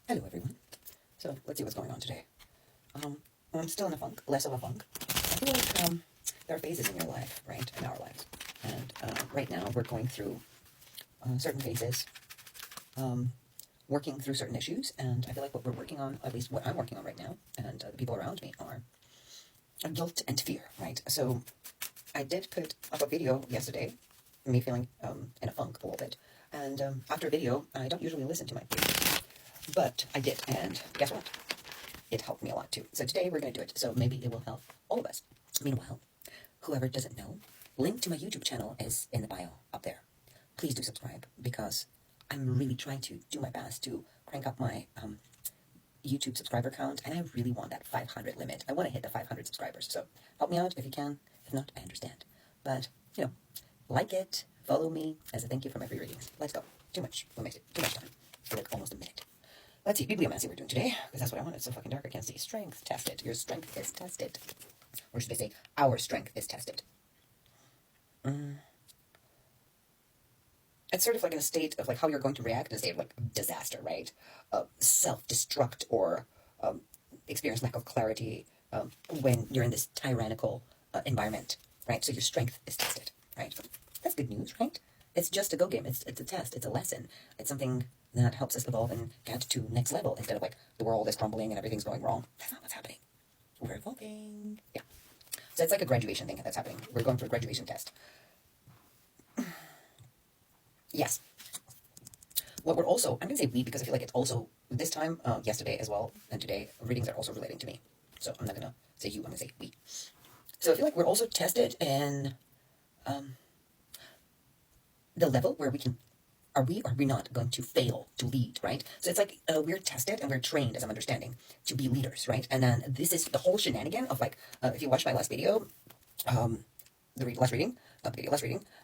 Hello everyone. So let's see what's going on today. I'm still in a funk, less of a funk. I feel like there are phases in your life, right, in our lives, and right now we're going through certain phases, working through certain issues, and I feel like what we're working on, at least what I'm working on right now, and the people around me are guilt and fear, right? So I did put up a video yesterday, me feeling in a funk a little bit, and after a video, I don't usually listen to my videos, but I did, and guess what? It helped me a lot too. So today we're going to do it, so maybe it will help all of us. Meanwhile, whoever doesn't know, link to my YouTube channel is in the bio up there. Please do subscribe, because I'm really trying to do my best to crank up my YouTube subscriber count, and I really want that 500 limit. I want to hit the 500 subscribers, so help me out if you can. If not, I understand. But, like it, follow me as a thank you for my free readings. Let's go. Too much. We wasted too much time. For like almost a minute. Let's see, bibliomancy we're doing today, because that's what I want. It's so fucking dark I can't see. Strength tested. Your strength is tested. Or should I say, our strength is tested. It's sort of like in a state of like how you're going to react in a state of like disaster, right? Self-destruct or experience lack of clarity when you're in this tyrannical environment, right? So your strength is tested, right? That's good news, right? It's just a go game. It's a test. It's a lesson. It's something that helps us evolve and get to next level instead of like the world is crumbling and everything's going wrong. That's not what's happening. We're evolving. Yeah. So it's like a graduation thing that's happening. We're going through a graduation test. Yes. What we're also, I'm going to say we because I feel like it's also, this time, yesterday as well, and today, readings are also relating to me. So I'm not going to say you, I'm going to say we. So I feel like we're also tested in the level where we can, are we or are we not going to fail to lead, right? So it's like we're tested and we're trained, as I'm understanding, to be leaders, right? And then this is the whole shenanigan of like, if you watched my last video, last reading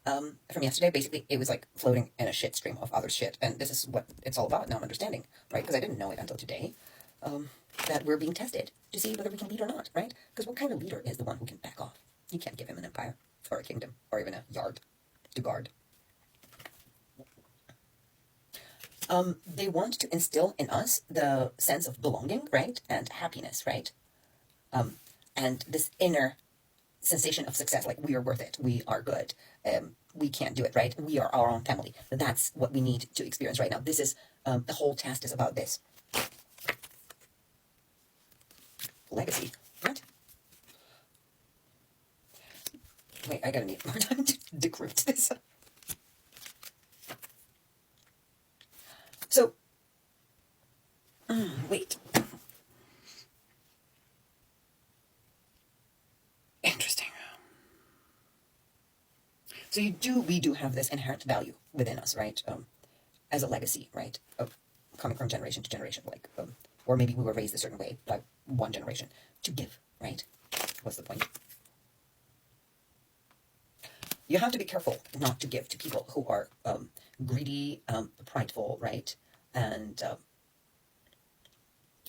from yesterday, basically it was like floating in a shit stream of other shit, and this is what it's all about now. I'm understanding, right? Because I didn't know it until today, that we're being tested to see whether we can lead or not, right? Because what kind of leader is the one who can back off? You can't give him an empire or a kingdom or even a yard to guard. They want to instill in us the sense of belonging, right, and happiness, right, and this inner sensation of success, like we are worth it, we are good, we can't do it, right? We are our own family. That's what we need to experience right now. This is the whole test is about this. Legacy. What? Wait, I gotta need more time to decrypt this. So, wait. Interesting. So we do have this inherent value within us, right? As a legacy, right? Coming from generation to generation, like, or maybe we were raised a certain way by one generation to give, right? What's the point? You have to be careful not to give to people who are greedy, prideful, right? And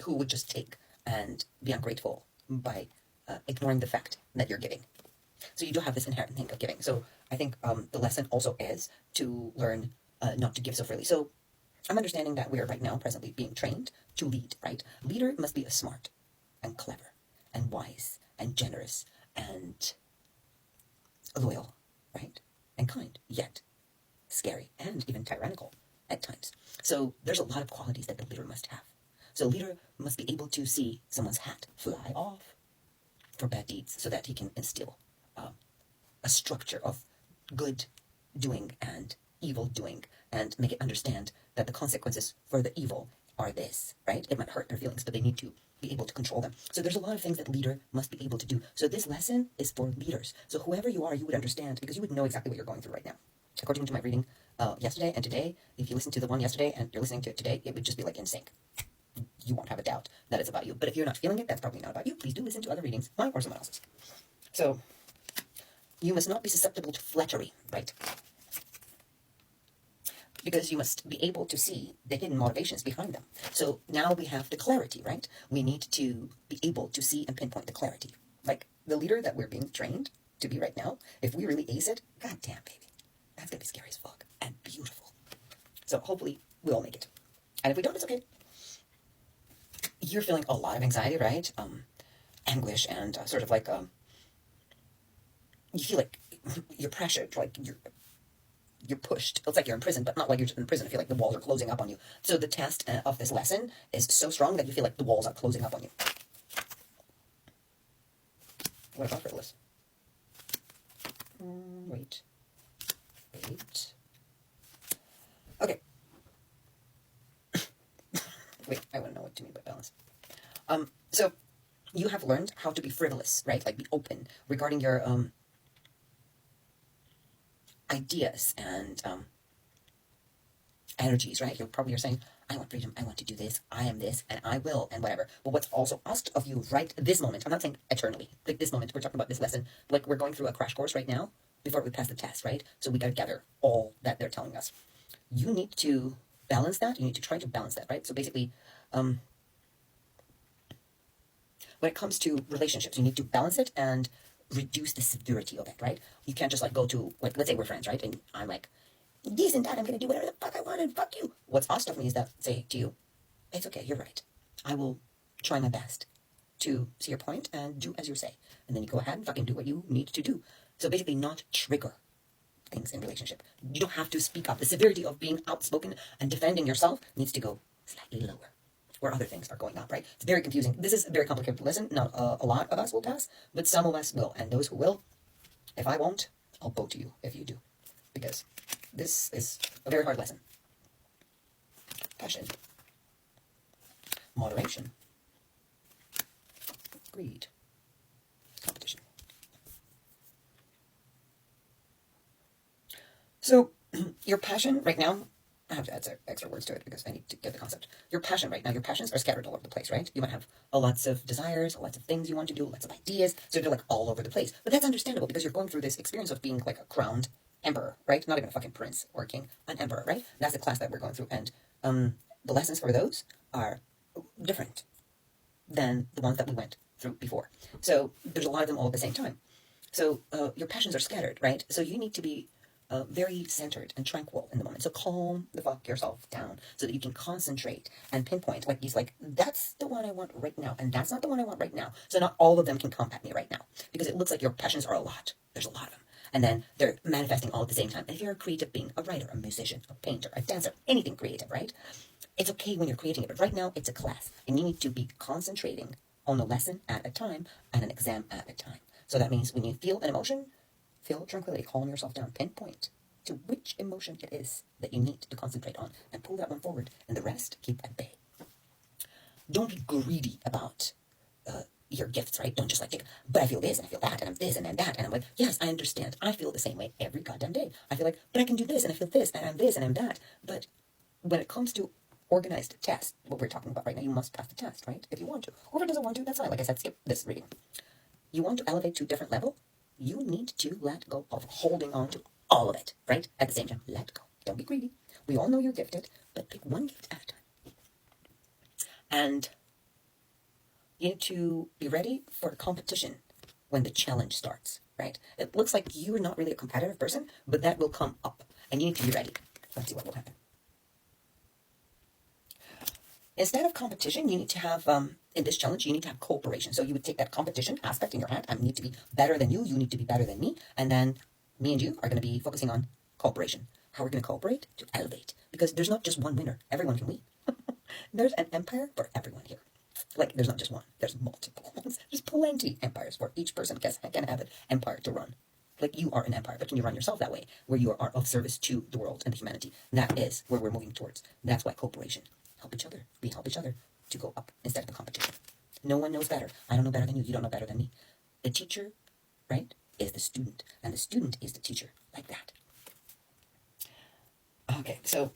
who would just take and be ungrateful by ignoring the fact that you're giving. So you do have this inherent thing of giving. So I think the lesson also is to learn not to give so freely. So I'm understanding that we are right now presently being trained to lead, right? Leader must be smart and clever and wise and generous and loyal, right? And kind, yet scary and even tyrannical at times. So there's a lot of qualities that the leader must have. So leader must be able to see someone's hat fly off for bad deeds so that he can instill a structure of good doing and evil doing and make it understand that the consequences for the evil are this, right? It might hurt their feelings, but they need to be able to control them. So there's a lot of things that leader must be able to do. So this lesson is for leaders. So whoever you are, you would understand because you would know exactly what you're going through right now. According to my reading yesterday and today, if you listen to the one yesterday and you're listening to it today, it would just be like in sync. You won't have a doubt that it's about you. But if you're not feeling it, that's probably not about you. Please do listen to other readings, mine or someone else's. So you must not be susceptible to flattery, right? Because you must be able to see the hidden motivations behind them. So now we have the clarity, right? We need to be able to see and pinpoint the clarity. Like the leader that we're being trained to be right now, if we really ace it, goddamn, baby, that's gonna be scary as fuck and beautiful. So hopefully we'll all make it. And if we don't, it's okay. you're feeling a lot of anxiety, right? Anguish and sort of like you feel like you're pressured, like you're pushed. It's like you're in prison, but not like you're in prison. I feel like the walls are closing up on you. So the test of this lesson is so strong that you feel like the walls are closing up on you. What about frivolous? Wait. Okay. Wait, I want to know what you mean by balance. So you have learned how to be frivolous, right? Like be open regarding your ideas and energies, right? You're probably saying, I want freedom, I want to do this, and I will, and whatever. But what's also asked of you right this moment, I'm not saying eternally, like this moment, we're talking about this lesson, like we're going through a crash course right now before we pass the test, right? So we got to gather all that they're telling us. You need to balance that. You need to try to balance that, right? So basically, when it comes to relationships, you need to balance it and reduce the severity of it, right? You can't just like go to, like, let's say we're friends, right? And I'm like, this and that, I'm going to do whatever the fuck I want and fuck you. What's asked of me is that, say to you, it's okay, you're right. I will try my best to see your point and do as you say. And then you go ahead and fucking do what you need to do. So basically not trigger things in relationship. You don't have to speak up. The severity of being outspoken and defending yourself needs to go slightly lower, where other things are going up, right? It's very confusing. This is a very complicated lesson. Not a lot of us will pass, but some of us will. And those who will, if I won't, I'll bow to you if you do. Because this is a very hard lesson. Passion. Moderation. Greed. Competition. So, your passion right now, I have to add extra words to it because I need to get the concept. Your passion right now, your passions are scattered all over the place, right? You might have lots of desires, lots of things you want to do, lots of ideas, so they're like all over the place. But that's understandable because you're going through this experience of being like a crowned emperor, right? Not even a fucking prince or a king, an emperor, right? That's the class that we're going through, and the lessons for those are different than the ones that we went through before. So there's a lot of them all at the same time. So your passions are scattered, right? So you need to be very centered and tranquil in the moment. So calm the fuck yourself down so that you can concentrate and pinpoint. Like he's like, that's the one I want right now, and that's not the one I want right now. So not all of them can come at me right now because it looks like your passions are a lot. There's a lot of them. And then they're manifesting all at the same time. And if you're a creative being, a writer, a musician, a painter, a dancer, anything creative, right? It's okay when you're creating it, but right now it's a class, and you need to be concentrating on a lesson at a time and an exam at a time. So that means when you feel an emotion, feel tranquility, calm yourself down, pinpoint to which emotion it is that you need to concentrate on, and pull that one forward, and the rest keep at bay. Don't be greedy about your gifts, right? Don't just like, but I feel this, and I feel that, and I'm this, and I'm that, and I'm like, yes, I understand. I feel the same way every goddamn day. I feel like, but I can do this, and I feel this, and I'm this, and I'm that. But when it comes to organized test, what we're talking about right now, you must pass the test, right? If you want to. Or if it doesn't want to, that's fine. Like I said, skip this reading. You want to elevate to a different level, you need to let go of holding on to all of it, right? At the same time, let go. Don't be greedy. We all know you're gifted, but pick one gift at a time. And you need to be ready for the competition when the challenge starts, right? It looks like you're not really a competitive person, but that will come up, and you need to be ready. Let's see what will happen. Instead of competition, you need to have, in this challenge, you need to have cooperation. So you would take that competition aspect in your hand. I need to be better than you need to be better than me. And then me and you are going to be focusing on cooperation. How we're going to cooperate? To elevate. Because there's not just one winner. Everyone can win. There's an empire for everyone here. Like, there's not just one. There's multiple ones. There's plenty empires where each person can have an empire to run. Like, you are an empire, but can you run yourself that way? Where you are of service to the world and the humanity. That is where we're moving towards. That's why cooperation. Help each other. We help each other to go up instead of the competition. No one knows better. I don't know better than you. You don't know better than me. The teacher, right, is the student. And the student is the teacher. Like that. Okay, so...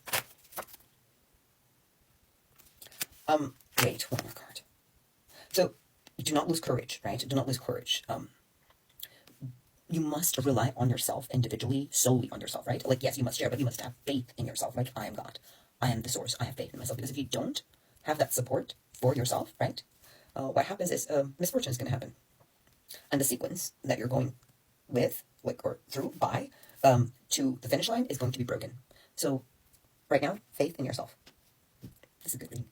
wait, one more card. So, do not lose courage, right? Do not lose courage. You must rely on yourself individually, solely on yourself, right? Like, yes, you must share, but you must have faith in yourself. Like, I am God. I am the source. I have faith in myself. Because if you don't have that support for yourself, right, what happens is misfortune is going to happen. And the sequence that you're going with, like, or through, by, to the finish line is going to be broken. So, right now, faith in yourself. This is a good reading.